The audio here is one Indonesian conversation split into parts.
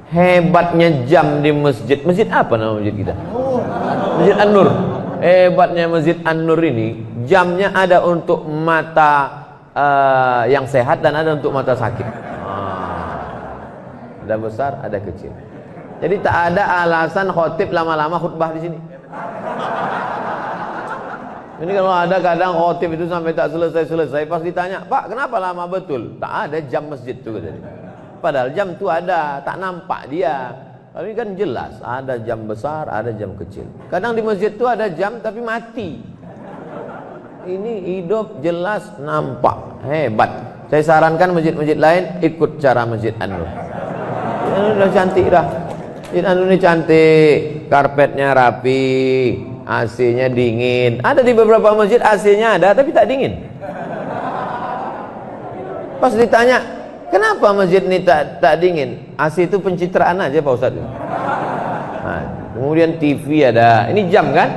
Hebatnya jam di masjid. Masjid apa nama masjid kita? Masjid An-Nur. Hebatnya Masjid An-Nur ini, jamnya ada untuk mata yang sehat dan ada untuk mata sakit. Ada besar, ada kecil. Jadi tak ada alasan khotib lama-lama khutbah di sini. Ini kalau ada kadang khotib itu sampai tak selesai-selesai, pas ditanya, Pak kenapa lama betul? Tak ada jam masjid tu katanya. Padahal jam tu ada, tak nampak dia. Tapi kan jelas, ada jam besar, ada jam kecil. Kadang di masjid tu ada jam tapi mati. Ini hidup, jelas, nampak, hebat. Saya sarankan masjid-masjid lain ikut cara Masjid An-Nur. Ini udah cantik dah. Masjid An-Nur ini cantik, karpetnya rapi, AC-nya dingin. Ada di beberapa masjid AC-nya ada tapi tak dingin. Pas ditanya, kenapa masjid ini tak dingin? AC itu pencitraan aja Pak Ustadz. Nah, kemudian TV ada. Ini jam kan?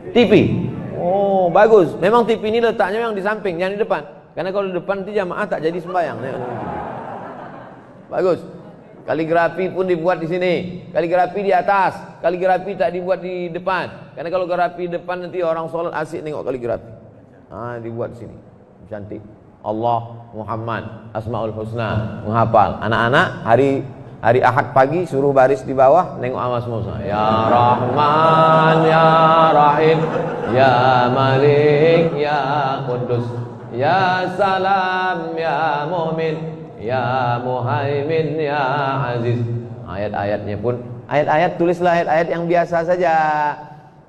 TV. Oh bagus. Memang TV ini letaknya yang di samping, jangan di depan. Karena kalau di depan itu jamaah tak jadi sembahyang. Bagus. Kaligrafi pun dibuat di sini. Kaligrafi di atas. Kaligrafi tak dibuat di depan. Karena kalau kaligrafi di depan nanti orang sholat asik nengok kaligrafi. Ah dibuat di sini. Cantik. Allah, Muhammad, Asmaul Husna, menghafal. Anak-anak hari Ahad pagi suruh baris di bawah nengok sama semua. Ya Rahman, Ya Rahim, Ya Malik, Ya Qudus, Ya Salam, Ya Mu'min, Ya Muhaimin, Ya Aziz. Ayat-ayatnya pun tulislah ayat-ayat yang biasa saja.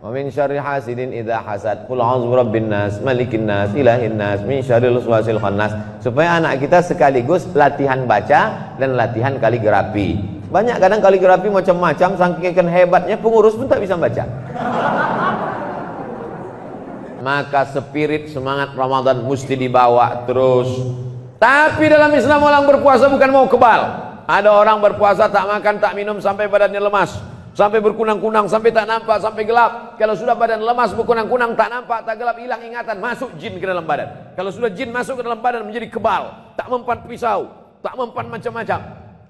Wa min syarri hasidin idza hasad. Qul a'udzu birabbin nas, malikin nas, ilahin nas, min syarril waswasil khannas. Supaya anak kita sekaligus latihan baca dan latihan kaligrafi. Banyak kadang kaligrafi macam-macam, saking hebatnya pengurus pun tak bisa baca. Maka spirit semangat Ramadan mesti dibawa terus. Tapi dalam Islam orang berpuasa bukan mau kebal. Ada orang berpuasa tak makan tak minum sampai badannya lemas, sampai berkunang-kunang, sampai tak nampak, sampai gelap. Kalau sudah badan lemas, berkunang-kunang, tak nampak, tak gelap, hilang ingatan, masuk jin ke dalam badan. Kalau sudah jin masuk ke dalam badan menjadi kebal, tak mempan pisau, tak mempan macam-macam.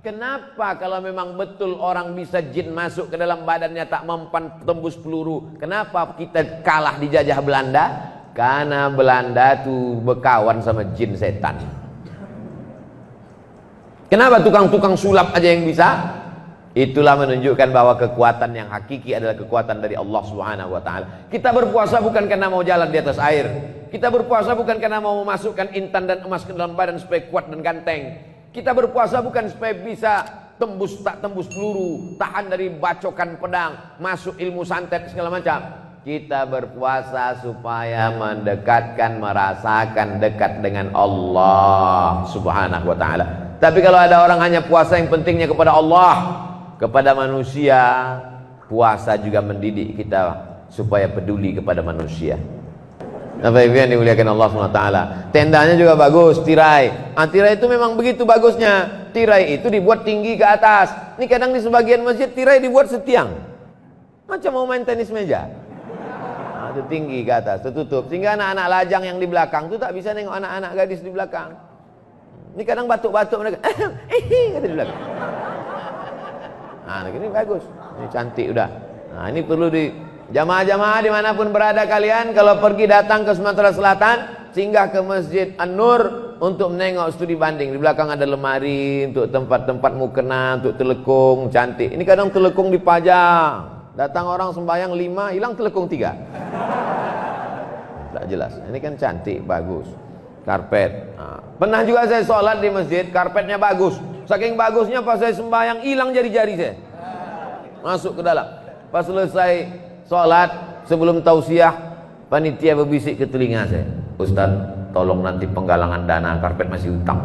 Kenapa kalau memang betul orang bisa jin masuk ke dalam badannya tak mempan tembus peluru? Kenapa kita kalah dijajah Belanda? Karena Belanda tuh berkawan sama jin setan. Kenapa tukang-tukang sulap aja yang bisa? Itulah menunjukkan bahwa kekuatan yang hakiki adalah kekuatan dari Allah Subhanahu wa taala. Kita berpuasa bukan karena mau jalan di atas air. Kita berpuasa bukan karena mau memasukkan intan dan emas ke dalam badan supaya kuat dan ganteng. Kita berpuasa bukan supaya bisa tembus peluru, tahan dari bacokan pedang, masuk ilmu santet segala macam. Kita berpuasa supaya mendekatkan, merasakan dekat dengan Allah Subhanahu wa taala. Tapi kalau ada orang hanya puasa yang pentingnya kepada Allah, kepada manusia, puasa juga mendidik kita supaya peduli kepada manusia. Bapak Ibu yang dimuliakan Allah SWT. Tendanya juga bagus, tirai. Tirai itu memang begitu bagusnya. Tirai itu dibuat tinggi ke atas. Ini kadang di sebagian masjid tirai dibuat setiang, macam mau main tenis meja. Itu tinggi ke atas, tertutup, sehingga anak-anak lajang yang di belakang itu tak bisa nengok anak-anak gadis di belakang. Ini kadang batuk-batuk mereka, kata di belakang. Nah, ini bagus, ini cantik udah. Nah, ini perlu di jamaah-jamaah dimanapun berada kalian, kalau pergi datang ke Sumatera Selatan, singgah ke Masjid An-Nur untuk menengok studi banding. Di belakang ada lemari untuk tempat-tempat mukena, untuk telekung, cantik. Ini kadang telekung dipajang. Datang orang sembahyang 5, hilang telekung 3. Tak jelas. Ini kan cantik, bagus. Karpet. Nah, pernah juga saya sholat di masjid, karpetnya bagus. Saking bagusnya pas saya sembahyang hilang jari-jari saya. Masuk ke dalam. Pas selesai sholat, sebelum tausiah, panitia berbisik ke telinga saya, Ustaz, tolong nanti penggalangan dana, karpet masih utang.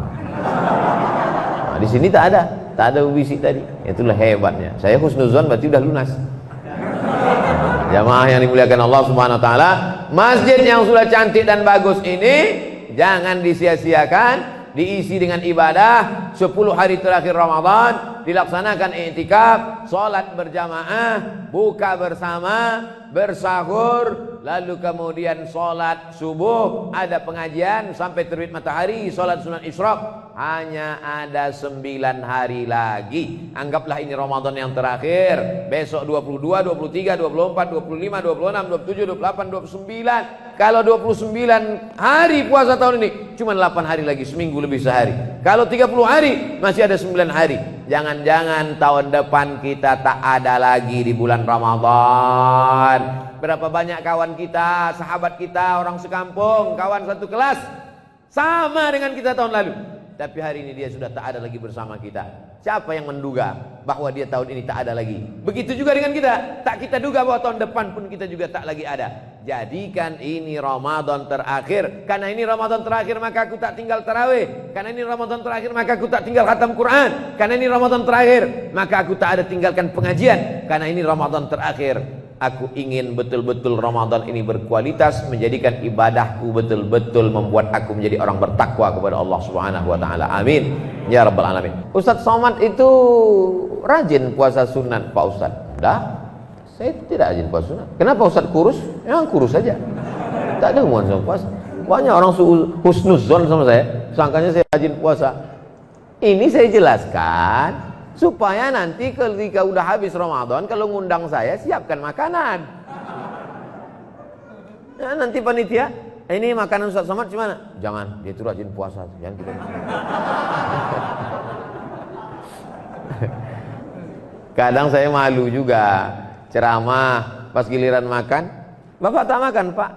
Nah, di sini tak ada berbisik tadi. Itulah hebatnya. Saya husnuzon berarti udah lunas. Jamaah yang dimuliakan Allah Subhanahu wa taala, masjid yang sudah cantik dan bagus ini jangan disia-siakan, diisi dengan ibadah. 10 hari terakhir Ramadan dilaksanakan i'tikaf, salat berjamaah, buka bersama, bersahur, lalu kemudian sholat subuh, ada pengajian sampai terbit matahari, sholat sunat isyraq. Hanya ada 9 hari lagi. Anggaplah ini Ramadan yang terakhir. Besok 22, 23, 24, 25, 26, 27, 28, 29. Kalau 29 hari puasa tahun ini, cuma 8 hari lagi, seminggu lebih sehari. Kalau 30 hari, masih ada 9 hari. Jangan-jangan tahun depan kita tak ada lagi di bulan Ramadan. Berapa banyak kawan kita, sahabat kita, orang sekampung, kawan satu kelas, sama dengan kita tahun lalu. Tapi hari ini dia sudah tak ada lagi bersama kita. Siapa yang menduga bahwa dia tahun ini tak ada lagi? Begitu juga dengan kita. Tak kita duga bahwa tahun depan pun kita juga tak lagi ada. Jadikan ini Ramadan terakhir. Karena ini Ramadan terakhir maka aku tak tinggal tarawih. Karena ini Ramadan terakhir maka aku tak tinggal khatam Quran. Karena ini Ramadan terakhir maka aku tak ada tinggalkan pengajian. Karena ini Ramadan terakhir, aku ingin betul-betul Ramadan ini berkualitas, menjadikan ibadahku betul-betul membuat aku menjadi orang bertakwa kepada Allah Subhanahu wa taala. Amin ya rabbal alamin. Ustaz Somad itu rajin puasa sunat, Pak Ustaz. Dah, saya tidak rajin puasa sunat. Kenapa Ustaz kurus? Memang kurus saja. Tak ada hubungan sama puasa. Banyak orang husnuzon sama saya, sangkanya saya rajin puasa. Ini saya jelaskan supaya nanti ketika udah habis Ramadan, kalau ngundang saya, siapkan makanan. Ya, nanti panitia, ini makanan Ustaz Somad gimana? Jangan, dia itu rajin puasa. Jangan kita. Kadang saya malu juga ceramah, pas giliran makan, Bapak tak makan Pak.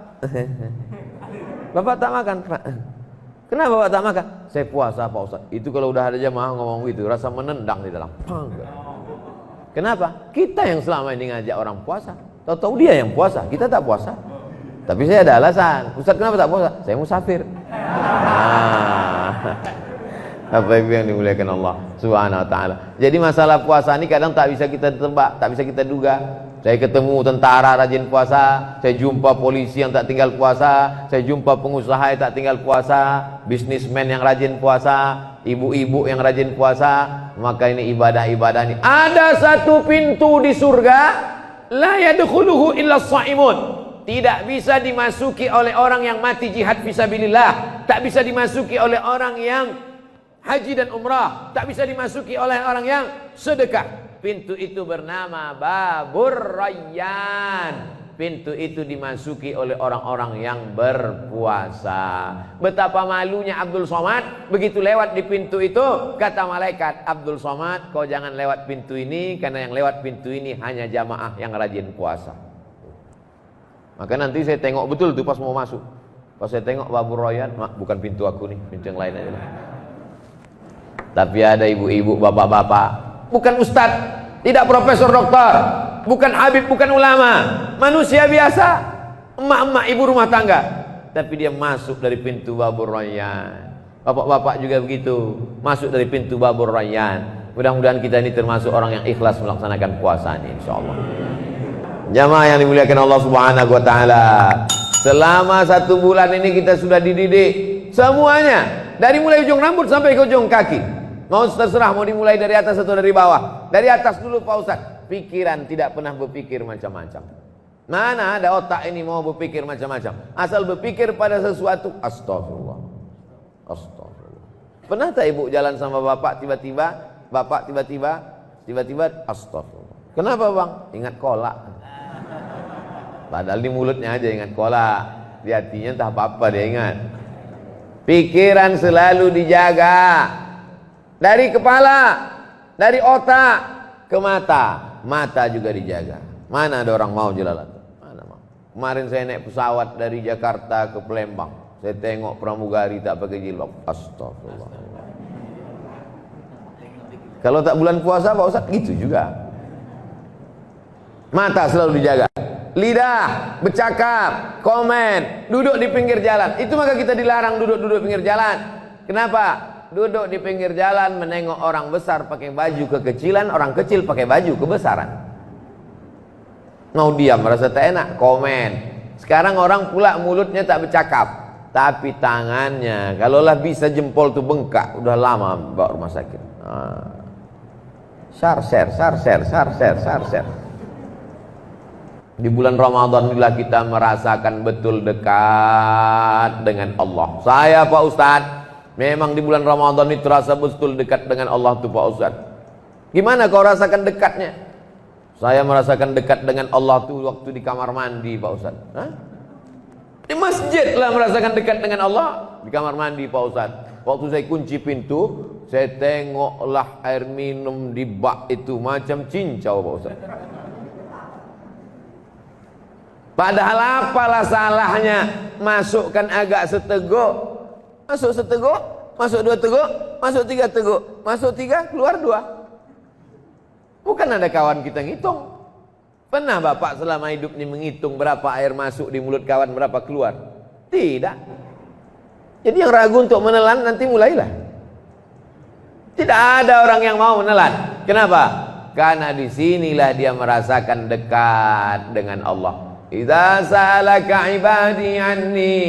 Bapak tak makan Pak. Kenapa Bapak tak makan? Saya puasa Pak Ustaz. Itu kalau udah ada jamaah ngomong gitu, rasa menendang di dalam. Kenapa? Kita yang selama ini ngajak orang puasa, tahu-tahu dia yang puasa, kita tak puasa. Tapi saya ada alasan. Ustaz kenapa tak puasa? Saya musafir. Apa yang dimuliakan Allah Subhanahu wa taala. Jadi masalah puasa ini kadang tak bisa kita tebak, tak bisa kita duga. Saya ketemu tentara rajin puasa, saya jumpa polisi yang tak tinggal puasa, saya jumpa pengusaha yang tak tinggal puasa, bisnismen yang rajin puasa, ibu-ibu yang rajin puasa. Maka ini ibadah-ibadah ini. Ada satu pintu di surga, la yadkhuluhu illa shaimun. Tidak bisa dimasuki oleh orang yang mati jihad fisabilillah, tak bisa dimasuki oleh orang yang haji dan umrah, tak bisa dimasuki oleh orang yang sedekah. Pintu itu bernama Babur Rayyan. Pintu itu dimasuki oleh orang-orang yang berpuasa. Betapa malunya Abdul Somad begitu lewat di pintu itu, kata malaikat, Abdul Somad, kau jangan lewat pintu ini, karena yang lewat pintu ini hanya jamaah yang rajin puasa. Maka nanti saya tengok betul tuh pas mau masuk. Pas saya tengok Babur Rayyan, bukan pintu aku nih, pintu yang lain aja. Tapi ada ibu-ibu, bapak-bapak, bukan ustadz, tidak profesor doktor, bukan habib, bukan ulama, manusia biasa, emak-emak ibu rumah tangga, tapi dia masuk dari pintu Babur Rayyan. Bapak-bapak juga begitu, masuk dari pintu Babur Rayyan. Mudah-mudahan kita ini termasuk orang yang ikhlas melaksanakan puasa ini, insyaallah. Jamaah yang dimuliakan Allah Subhanahu wa taala, selama 1 bulan ini kita sudah dididik semuanya, dari mulai ujung rambut sampai ke ujung kaki. Mau terserah, mau dimulai dari atas atau dari bawah. Dari atas dulu Pak Ustaz. Pikiran tidak pernah berpikir macam-macam. Mana ada otak ini mau berpikir macam-macam. Asal berpikir pada sesuatu, astagfirullah. Astagfirullah. Pernah tak ibu jalan sama bapak tiba-tiba, astagfirullah. Kenapa bang? Ingat kolak. Padahal di mulutnya aja ingat kolak, di hatinya entah apa-apa dia ingat. Pikiran selalu dijaga. Dari kepala, dari otak ke mata, mata juga dijaga. Mana ada orang mau jelalatan? Mana mau? Kemarin saya naik pesawat dari Jakarta ke Palembang, saya tengok pramugari tak pakai jilbab. Astagfirullah. Kalau tak bulan puasa Pak Ustaz gitu juga. Mata selalu dijaga. Lidah bercakap, komen, duduk di pinggir jalan. Itu maka kita dilarang duduk-duduk pinggir jalan. Kenapa? Duduk di pinggir jalan menengok orang besar pakai baju kekecilan, orang kecil pakai baju kebesaran. Mau diam merasa tak enak, komen. Sekarang orang pula mulutnya tak bercakap, tapi tangannya, kalaulah bisa jempol tuh bengkak, udah lama bawa rumah sakit. Sarser. Di bulan Ramadan inilah kita merasakan betul dekat dengan Allah. Saya Pak Ustadz, memang di bulan Ramadan ini terasa betul dekat dengan Allah tuh Pak Ustadz. Gimana kau rasakan dekatnya? Saya merasakan dekat dengan Allah tuh waktu di kamar mandi Pak Ustadz. Hah? Di masjid lah merasakan dekat dengan Allah. Di kamar mandi Pak Ustadz. Waktu saya kunci pintu, saya tengoklah air minum di bak itu macam cincau Pak Ustadz. Padahal apalah salahnya masukkan agak seteguk, masuk seteguk, masuk 2 teguk, masuk 3 teguk, masuk 3, keluar 2. Bukan ada kawan kita ngitung. Pernah Bapak selama hidup ini menghitung berapa air masuk di mulut kawan, berapa keluar? Tidak. Jadi yang ragu untuk menelan nanti mulailah. Tidak ada orang yang mau menelan. Kenapa? Karena disinilah dia merasakan dekat dengan Allah. Idza sa'alaka ibadi anni,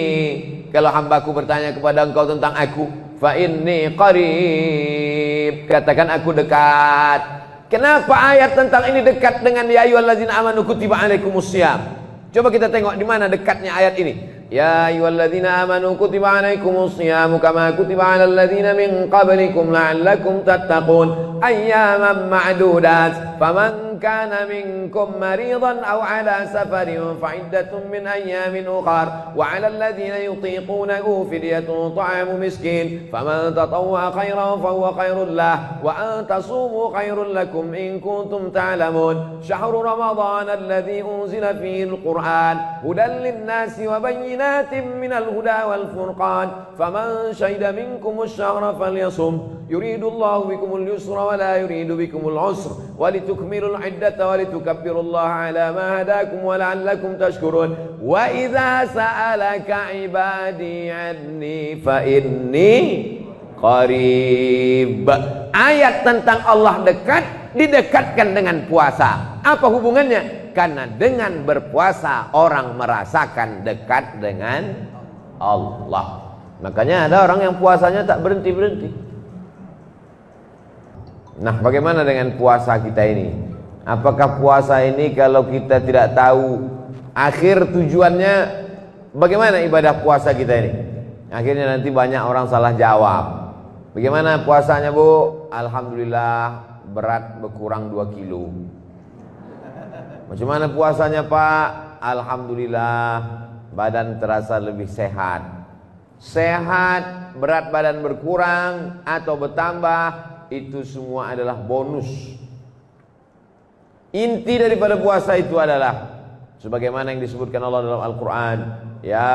kalau hambaku bertanya kepada engkau tentang aku, fa inni qarib, katakan aku dekat. Kenapa ayat tentang ini dekat dengan ya ayyuhallazina amanu kutiba alaikumusiyam? Coba kita tengok di mana dekatnya ayat ini. Ya ayyuhallazina amanu kutiba alaikumusiyam kama kutiba alal ladzina min qablikum la'allakum tattaqun ayyaman ma'dudat faman kana minkum maridan aw ala safarin fa iddatun min ayyamin ukhar wa 'alal ladzina yutiqunahu fidyatun ta'amu miskin faman tatawwa khairan fa huwa khairul lah wa an tasumu khairul lakum in kuntum ta'lamun syahrul ramadan alladzi unzila fihi al-Qur'an hudan lin-nasi wa bayyinatin minal huda wal furqan faman shahida minkum ash-shahra falyasum yuridullahu bikumul yusra wa la yuridu bikumul usra wa litukmilul iddata wa litukabbirullaha ala ma hadakum wa la'allakum tashkurun wa idza sa'alaka ibadi anni fa inni qarib. Ayat tentang Allah dekat didekatkan dengan puasa. Apa hubungannya? Karena dengan berpuasa orang merasakan dekat dengan Allah. Makanya ada orang yang puasanya tak berhenti-berhenti. Nah, bagaimana dengan puasa kita ini? Apakah puasa ini kalau kita tidak tahu akhir tujuannya, bagaimana ibadah puasa kita ini? Akhirnya nanti banyak orang salah jawab. Bagaimana puasanya Bu? Alhamdulillah berat berkurang 2 kilo. Macam mana puasanya Pak? Alhamdulillah badan terasa lebih sehat. Sehat, berat badan berkurang atau bertambah, itu semua adalah bonus. Inti daripada puasa itu adalah sebagaimana yang disebutkan Allah dalam Al-Quran, ya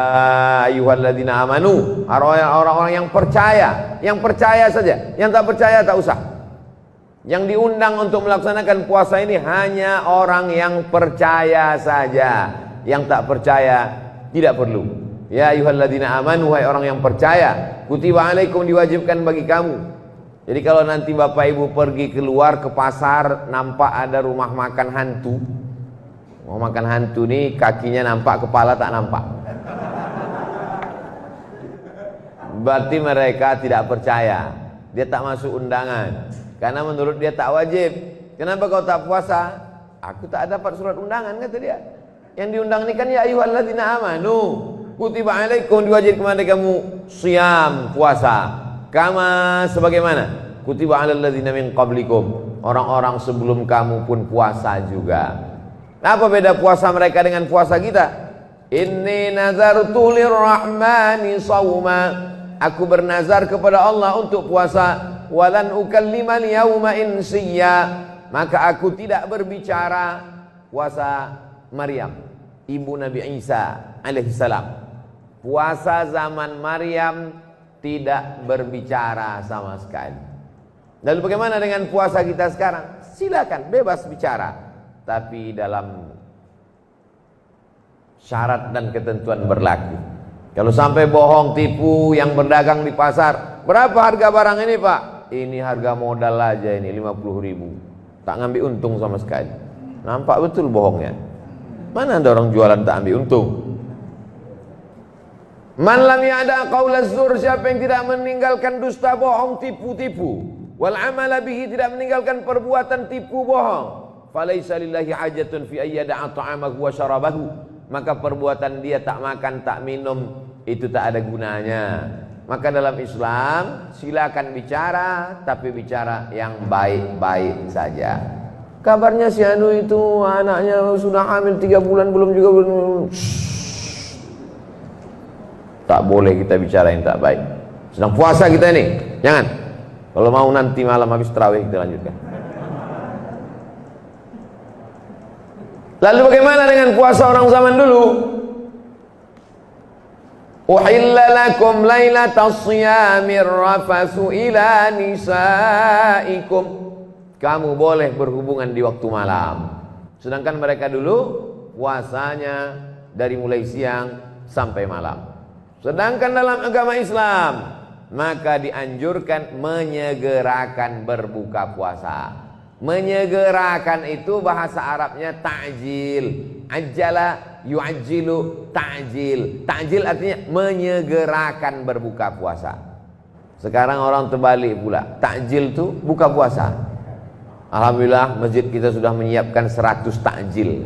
ayyuhalladzina amanu, orang-orang yang percaya saja, yang tak percaya tak usah. Yang diundang untuk melaksanakan puasa ini hanya orang yang percaya saja, yang tak percaya tidak perlu. Ya ayyuhalladzina amanu, wahai orang yang percaya, kutiba alaikum, diwajibkan bagi kamu. Jadi kalau nanti Bapak Ibu pergi keluar ke pasar, nampak ada rumah makan hantu. Rumah makan hantu nih kakinya nampak, kepala tak nampak. Berarti mereka tidak percaya. Dia tak masuk undangan. Karena menurut dia tak wajib. Kenapa kau tak puasa? Aku tak dapat surat undangan, kata dia. Yang diundang ini kan ya ayyuhalladzina amanu kutiba alaikum, diwajibkan kepada kamu siyam, puasa. Kama sebagaimana kutiba alal ladzina min qablikum, orang-orang sebelum kamu pun puasa juga. Apa beda puasa mereka dengan puasa kita? Inni nazartu lirrahmani shauma, aku bernazar kepada Allah untuk puasa. Walan ukallimal yauma insiya, maka aku tidak berbicara. Puasa Maryam, ibu Nabi Isa alaihissalam. Puasa zaman Maryam tidak berbicara sama sekali. Lalu bagaimana dengan puasa kita sekarang? Silakan bebas bicara, tapi dalam syarat dan ketentuan berlaku. Kalau sampai bohong, tipu yang berdagang di pasar, berapa harga barang ini Pak? Ini harga modal aja ini 50.000. Tak ngambil untung sama sekali. Nampak betul bohongnya. Mana ada orang jualan tak ambil untung? Man lam ya'da qaulaz zur, siapa yang tidak meninggalkan dusta, bohong, tipu-tipu, wal amala bihi, tidak meninggalkan perbuatan tipu bohong, falaisa lillahi hajatun fi ayyada'a ta'amahu wa syarabahu, maka perbuatan dia tak makan tak minum itu tak ada gunanya. Maka dalam Islam silakan bicara, tapi bicara yang baik-baik saja. Kabarnya si Anu itu anaknya sudah hamil 3 bulan belum. Tak boleh kita bicara yang tak baik. Sedang puasa kita ini, jangan. Kalau mau nanti malam habis tarawih kita lanjutkan. Lalu bagaimana dengan puasa orang zaman dulu? Uhilla lakum lailatas shiyamir rafasu ila nisaikum. Kamu boleh berhubungan di waktu malam. Sedangkan mereka dulu puasanya dari mulai siang sampai malam. Sedangkan dalam agama Islam maka dianjurkan menyegerakan berbuka puasa. Menyegerakan itu bahasa Arabnya ta'jil. Ajjala yu'ajjilu ta'jil. Ta'jil artinya menyegerakan berbuka puasa. Sekarang orang terbalik pula. Ta'jil itu buka puasa. Alhamdulillah masjid kita sudah menyiapkan 100 takjil.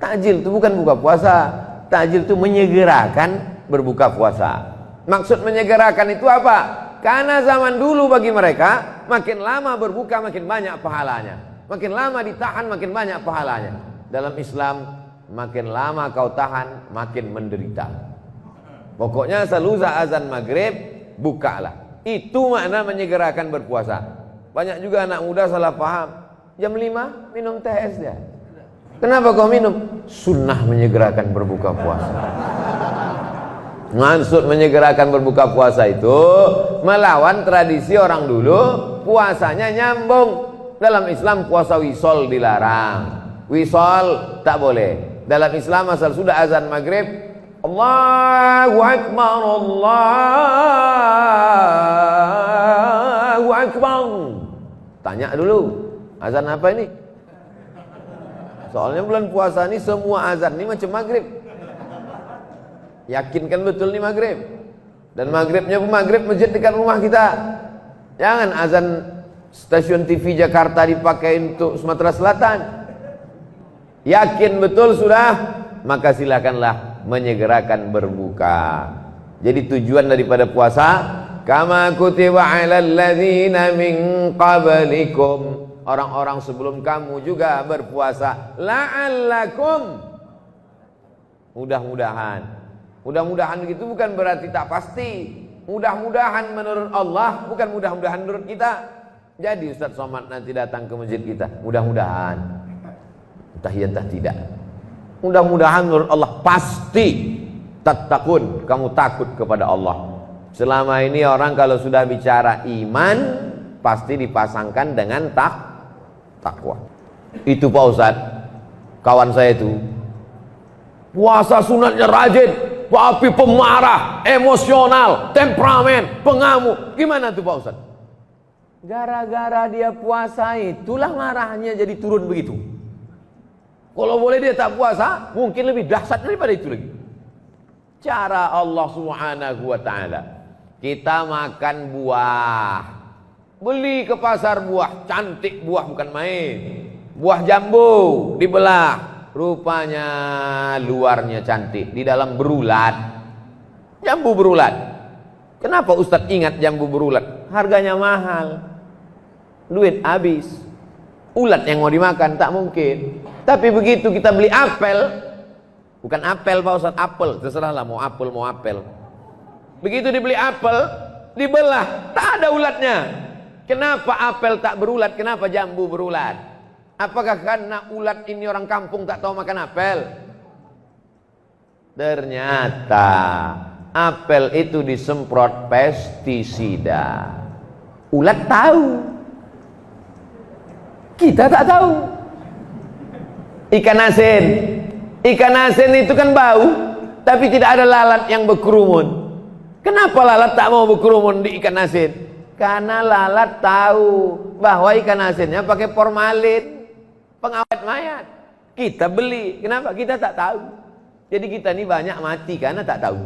Takjil itu bukan buka puasa. Takjil itu menyegerakan berbuka puasa. Maksud menyegerakan itu apa? Karena zaman dulu bagi mereka makin lama berbuka makin banyak pahalanya. Makin lama ditahan makin banyak pahalanya. Dalam Islam makin lama kau tahan makin menderita. Pokoknya selusa azan maghrib bukalah. Itu makna menyegerakan berpuasa. Banyak juga anak muda salah paham. Jam 5 minum teh es dia. Kenapa kau minum? Sunnah menyegerakan berbuka puasa. Maksud menyegerakan berbuka puasa itu melawan tradisi orang dulu, puasanya nyambung. Dalam Islam puasa wisol dilarang. Wisol tak boleh. Dalam Islam asal sudah azan maghrib, Allahu Akbar, Allahu Akbar. Tanya dulu, azan apa ini? Soalnya bulan puasa ini semua azan ini macam maghrib. Yakinkan betul nih maghrib. Dan maghribnya pun maghrib masjid dekat rumah kita. Jangan azan stasiun TV Jakarta dipakai untuk Sumatera Selatan. Yakin betul sudah, maka silakanlah menyegerakan berbuka. Jadi tujuan daripada puasa, kama kutiba 'alal ladzina min qablikum, orang-orang sebelum kamu juga berpuasa, la'allakum, mudah-mudahan begitu bukan berarti tak pasti. Mudah-mudahan menurut Allah, bukan mudah-mudahan menurut kita. Jadi Ustaz Somad nanti datang ke masjid kita, mudah-mudahan, entah iya entah tidak. Mudah-mudahan menurut Allah pasti tattaqun, kamu takut kepada Allah. Selama ini orang kalau sudah bicara iman pasti dipasangkan dengan takwa. Itu Pak Ustaz, kawan saya itu puasa sunatnya rajin, tapi pemarah, emosional, temperamen, pengamuk. Gimana tuh Pak Ustaz? Gara-gara dia puasa itulah marahnya jadi turun begitu. Kalau boleh dia tak puasa, mungkin lebih dahsyat daripada itu lagi. Cara Allah Subhanahu wa taala. Kita makan buah. Beli ke pasar buah, cantik buah bukan main. Buah jambu dibelah, rupanya luarnya cantik, di dalam berulat. Jambu berulat. Kenapa Ustadz ingat jambu berulat? Harganya mahal. Duit habis. Ulat yang mau dimakan tak mungkin. Tapi begitu kita beli apel, bukan apel Pak Ustadz, apel, terserahlah mau apel mau apel. Begitu dibeli apel, dibelah, tak ada ulatnya. Kenapa apel tak berulat? Kenapa jambu berulat? Apakah karena ulat ini orang kampung tak tahu makan apel? Ternyata apel itu disemprot pestisida. Ulat tahu, kita tak tahu. Ikan asin itu kan bau, tapi tidak ada lalat yang berkerumun. Kenapa lalat tak mau berkerumun di ikan asin? Karena lalat tahu bahwa ikan asinnya pakai formalin, pengawet mayat. Kita beli, kenapa? Kita tak tahu. Jadi kita ini banyak mati karena tak tahu.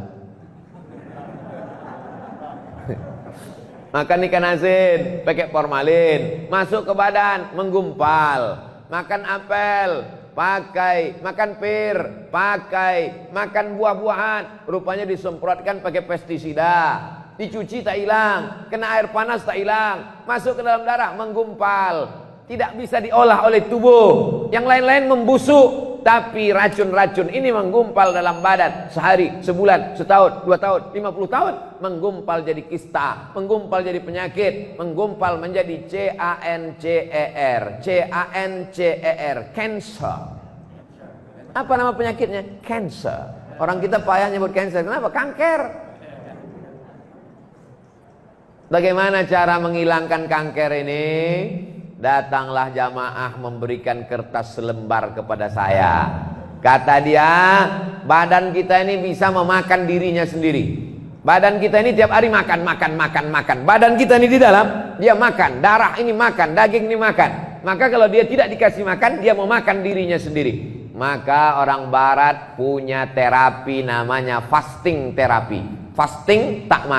Makan ikan asin pakai formalin, masuk ke badan, menggumpal. makan apel, pakai makan pir, pakai makan buah-buahan, rupanya disemprotkan pakai pestisida, dicuci tak hilang, kena air panas tak hilang, masuk ke dalam darah menggumpal, tidak bisa diolah oleh tubuh, yang lain-lain membusuk. Tapi racun-racun ini menggumpal dalam badan sehari, sebulan, setahun, 2 tahun, 50 tahun, menggumpal jadi kista, menggumpal jadi penyakit, menggumpal menjadi cancer, cancer. Apa nama penyakitnya? Cancer. Orang kita payah nyebut cancer. Kenapa? Kanker. Bagaimana cara menghilangkan kanker ini? Datanglah jamaah memberikan kertas selembar kepada saya. Kata dia, badan kita ini bisa memakan dirinya sendiri. Badan kita ini tiap hari makan. Badan kita ini di dalam, dia makan. Darah ini makan, daging ini makan. Maka kalau dia tidak dikasih makan, dia memakan dirinya sendiri. Maka orang barat punya terapi namanya fasting terapi. Fasting, tak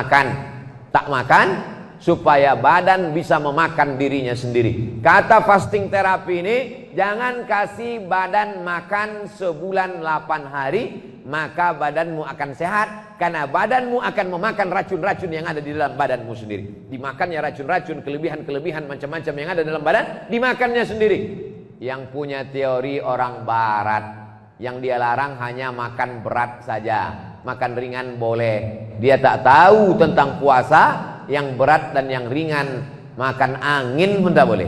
makan supaya badan bisa memakan dirinya sendiri. Kata fasting terapi ini, jangan kasih badan makan sebulan 8 hari, maka badanmu akan sehat, karena badanmu akan memakan racun-racun yang ada di dalam badanmu sendiri. Dimakannya racun-racun, kelebihan-kelebihan macam-macam yang ada dalam badan, dimakannya sendiri. Yang punya teori orang barat, yang dia larang hanya makan berat saja, makan ringan boleh. Dia tak tahu tentang puasa. Yang berat dan yang ringan, makan angin pun tak boleh.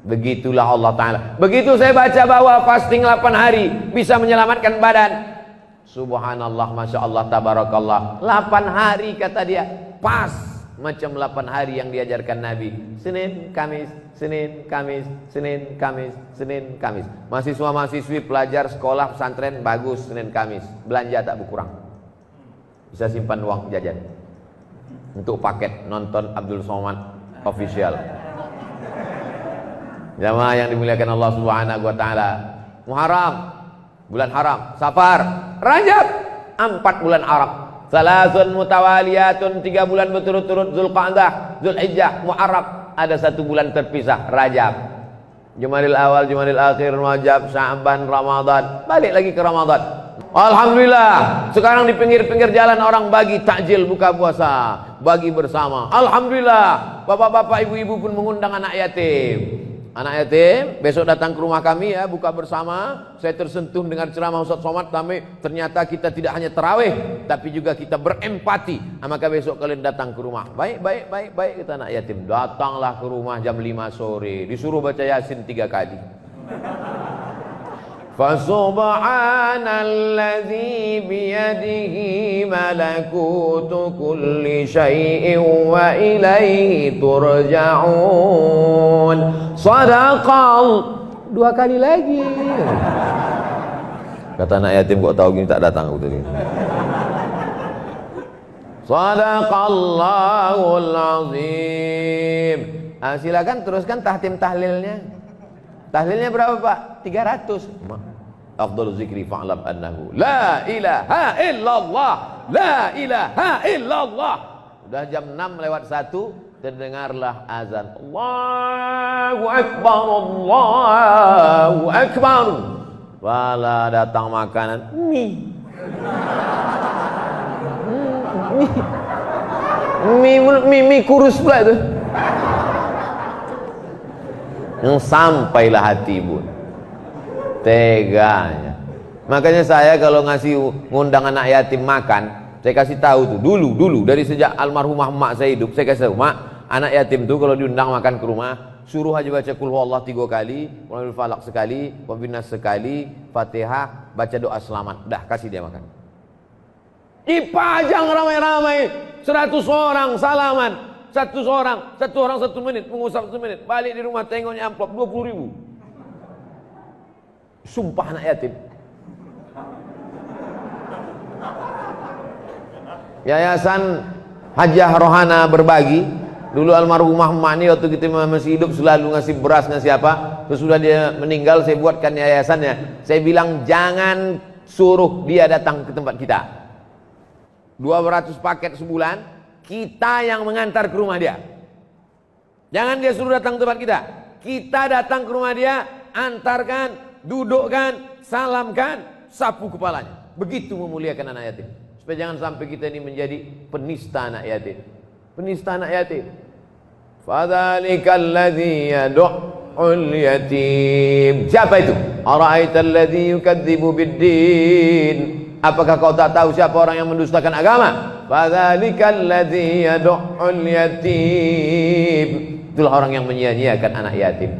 Begitulah Allah Ta'ala. Begitu saya baca bahwa fasting 8 hari bisa menyelamatkan badan, subhanallah, masya Allah, tabarakallah. 8 hari kata dia, pas macam 8 hari yang diajarkan Nabi. Senin, Kamis, Senin, Kamis, Senin, Kamis, Senin, Kamis. Mahasiswa-mahasiswi, pelajar sekolah pesantren, bagus Senin, Kamis. Belanja tak berkurang, bisa simpan uang jajan untuk paket nonton Abdul Somad official. Jamaah yang dimuliakan Allah Subhanahu wa taala. Muharram, bulan haram. Safar, Rajab, 4 bulan Arab. Salasun mutawaliyatun, 3 bulan berturut-turut. Zulqa'dah, Zulhijjah, Muharram. Ada 1 bulan terpisah, Rajab. Jumadil awal, Jumadil akhir, Rajab, Sya'ban, Ramadan. Balik lagi ke Ramadan. Alhamdulillah, sekarang di pinggir-pinggir jalan orang bagi takjil buka puasa, bagi bersama. Alhamdulillah, bapak-bapak, ibu-ibu pun mengundang anak yatim. Anak yatim besok datang ke rumah kami ya, buka bersama. Saya tersentuh dengan ceramah Ustaz Somad, ternyata kita tidak hanya tarawih, tapi juga kita berempati. Maka besok kalian datang ke rumah. Baik, kata anak yatim. Datanglah ke rumah jam 5 sore, disuruh baca Yasin 3 kali. Fasubhanalladzi biyadihi malakutu kulli syai'in wa ilaihi turja'un. Sadaqal, 2 kali lagi. Kata anak yatim, kok tahu gini tak datang aku tadi. Sadaqallahul azim. Silakan teruskan tahtim tahlilnya. Tahlilnya berapa Pak? 300. Afdhalu zikri fa'lam annahu la ilaha illallah, la ilaha illallah. Sudah jam 6:01, terdengarlah azan. Allahu akbar, Allahu akbar. Wala datang makanan. Mie kurus pula itu. Yang sampailah hati bun, teganya. Makanya saya kalau ngasih ngundang anak yatim makan, saya kasih tahu tuh dulu dari sejak almarhumah emak saya hidup, saya kasih tahu, mak, anak yatim tuh kalau diundang makan ke rumah, suruh aja baca Qul huwallah 3 kali, Qul falaq sekali, Wabinas sekali, Fatihah, baca doa selamat, dah kasih dia makan. Dipajang ramai-ramai, 100 orang salaman. Satu orang 1 menit, mengusap 1 menit, balik di rumah tengoknya amplop 20.000. Sumpah anak yatim. Yayasan Hajah Rohana Berbagi, dulu almarhumah emak ini waktu kita masih hidup selalu ngasih beras, ngasih apa. Sesudah dia meninggal saya buatkan yayasannya. Saya bilang jangan suruh dia datang ke tempat kita. 200 paket sebulan, kita yang mengantar ke rumah dia. Jangan dia suruh datang ke tempat kita. Kita datang ke rumah dia, antarkan, dudukkan, salamkan, sapu kepalanya. Begitu memuliakan anak yatim. Supaya jangan sampai kita ini menjadi penista anak yatim. Penista anak yatim. Fadzalikal ladzi yad'ul yatim. Siapa itu? Ara'aital ladzi yukadzibu bid-din. Apakah kau tak tahu siapa orang yang mendustakan agama? Fadzalikal ladzi yad'ul yatim. Itulah orang yang menyia-nyiakan anak yatim.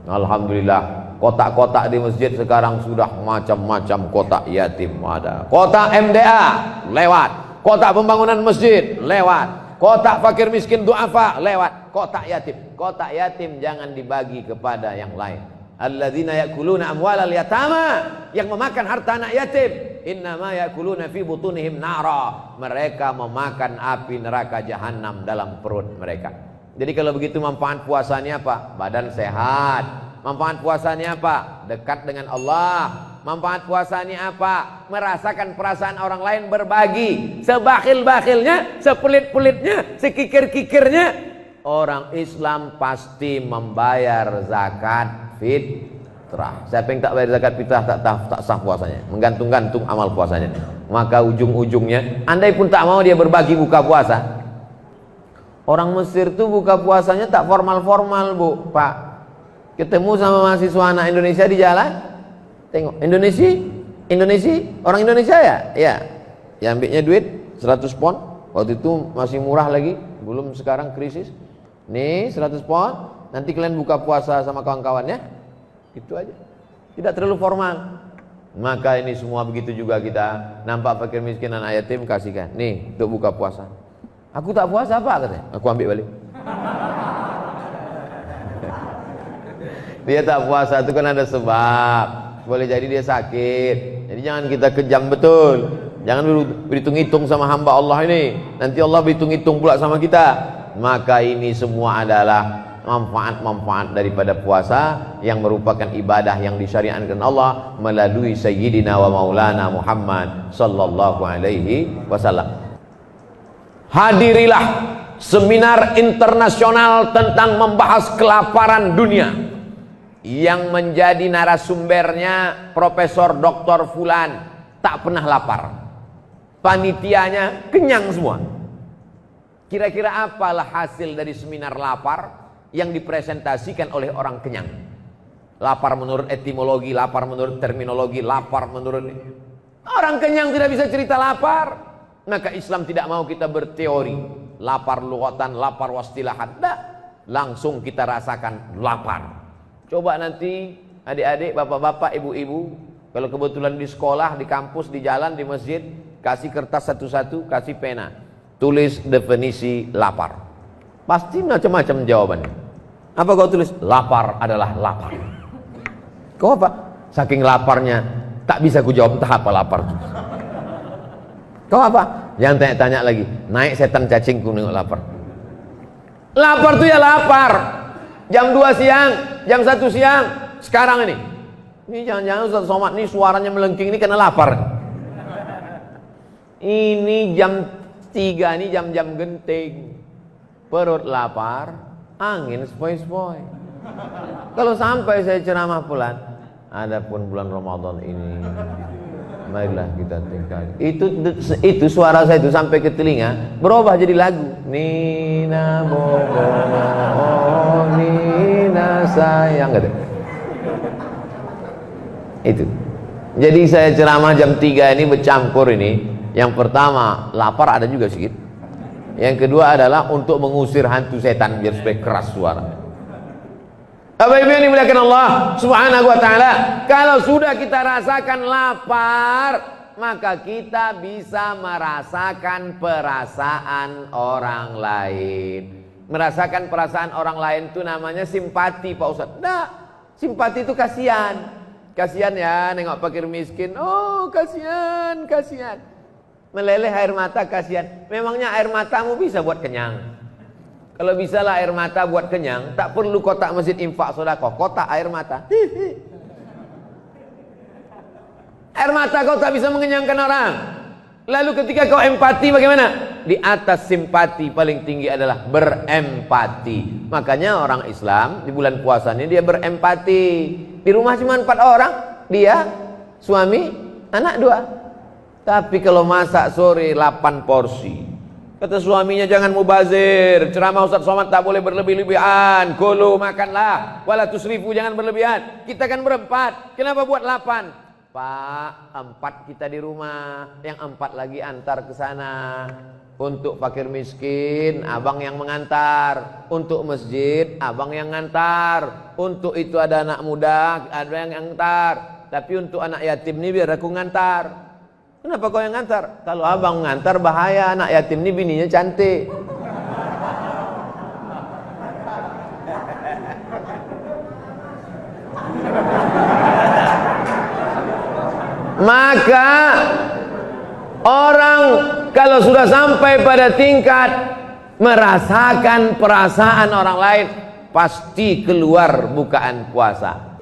Alhamdulillah, kotak-kotak di masjid sekarang sudah macam-macam kotak yatim ada. Kotak MDA lewat, kotak pembangunan masjid lewat, kotak fakir miskin duafa lewat, kotak yatim. Kotak yatim jangan dibagi kepada yang lain. Alladzina yakuluna amwalal yatama, yang memakan harta anak yatim, innama yakuluna fi butunihim nara, mereka memakan api neraka jahanam dalam perut mereka. Jadi kalau begitu manfaat puasanya apa? Badan sehat. Manfaat puasanya apa? Dekat dengan Allah. Manfaat puasanya apa? Merasakan perasaan orang lain, berbagi. Sebakhil-bakhilnya, sepelit-pelitnya, sekikir-kikirnya, orang Islam pasti membayar zakat fitrah. Siapa yang tak bayar zakat fitrah tak sah puasanya. Menggantung-gantung amal puasanya. Maka ujung-ujungnya, andai pun tak mau dia berbagi buka puasa. Orang Mesir tuh buka puasanya tak formal-formal, Bu, Pak. Ketemu sama mahasiswa anak Indonesia di jalan, tengok Indonesia, orang Indonesia ya? Ya. Ya, ambilnya duit 100 pon. Waktu itu masih murah lagi, belum sekarang krisis. Nih 100 pon, nanti kalian buka puasa sama kawan-kawannya. Itu aja. Tidak terlalu formal. Maka ini semua begitu juga kita. Nampak fakir miskin anak yatim, kasihkan. Nih, untuk buka puasa. Aku tak puasa apa katanya? Aku ambil balik. Dia tak puasa itu kan ada sebab. Boleh jadi dia sakit. Jadi jangan kita kejam betul. Jangan berhitung-hitung sama hamba Allah ini. Nanti Allah berhitung-hitung pula sama kita. Maka ini semua adalah manfaat-manfaat daripada puasa yang merupakan ibadah yang disyariatkan Allah melalui Sayyidina wa Maulana Muhammad sallallahu alaihi wasallam. Hadirilah seminar internasional tentang membahas kelaparan dunia yang menjadi narasumbernya Profesor Dr. Fulan, tak pernah lapar. Panitianya kenyang semua. Kira-kira apalah hasil dari seminar lapar yang dipresentasikan oleh orang kenyang? Lapar menurut etimologi, lapar menurut terminologi, lapar menurut orang kenyang tidak bisa cerita lapar. Maka Islam tidak mau kita berteori lapar lughatan, lapar wastilahan. Tidak, langsung kita rasakan lapar. Coba nanti adik-adik, bapak-bapak, ibu-ibu, kalau kebetulan di sekolah, di kampus, di jalan, di masjid, kasih kertas satu-satu, kasih pena, tulis definisi lapar. Pasti macam-macam jawabannya. Apa kau tulis? Lapar adalah lapar. Kau apa? Saking laparnya tak bisa ku jawab entah apa lapar. Kau apa? Jangan tanya-tanya lagi. Naik setan cacing ku nengok lapar. Lapar tuh ya lapar. Jam 2 siang, jam 1 siang, sekarang ini. Ini jangan-jangan Ustaz Somad ini suaranya melengking ini karena lapar. Ini jam 3, ini jam-jam genting. Perut lapar, angin sepoi-sepoi. Kalau sampai saya ceramah pulang, adapun bulan Ramadan ini, marilah kita tinggal. Itu suara saya itu sampai ke telinga, berubah jadi lagu. Nina bobo, oh Nina sayang, gitu. Itu. Jadi saya ceramah jam 3 ini bercampur ini. Yang pertama, lapar ada juga sedikit. Yang kedua adalah untuk mengusir hantu setan biar supaya keras suara. Bapak Ibu yang dimuliakan Allah Subhanahu wa taala, kalau sudah kita rasakan lapar, maka kita bisa merasakan perasaan orang lain. Merasakan perasaan orang lain itu namanya simpati, Pak Ustaz. Nah, simpati itu kasihan. Kasihan ya nengok fakir miskin. Oh, kasihan, kasihan. Meleleh air mata, kasihan. Memangnya air matamu bisa buat kenyang? Kalau bisalah air mata buat kenyang, tak perlu kotak masjid infak sedekah, kotak air mata. Air mata kau tak bisa mengenyangkan orang. Lalu ketika kau empati bagaimana? di atas simpati paling tinggi adalah berempati. Makanya orang Islam di bulan puasa ini dia berempati. Di rumah cuma 4 orang, dia, suami, anak 2. Tapi kalau masak sore 8 porsi. Kata suaminya, jangan mubazir, ceramah Ustaz Somad tak boleh berlebih-lebihan. Kulu makanlah, wala tusrifu, jangan berlebihan. Kita kan berempat, kenapa buat 8? Pak, 4 kita di rumah, yang 4 lagi antar ke sana. Untuk fakir miskin, abang yang mengantar. Untuk masjid, abang yang ngantar. Untuk itu ada anak muda, ada yang ngantar. Tapi untuk anak yatim ini biar aku ngantar. Kenapa kau yang ngantar? Kalau abang ngantar bahaya, anak yatim ini bininya cantik. Maka orang kalau sudah sampai pada tingkat merasakan perasaan orang lain, pasti keluar bukaan puasa.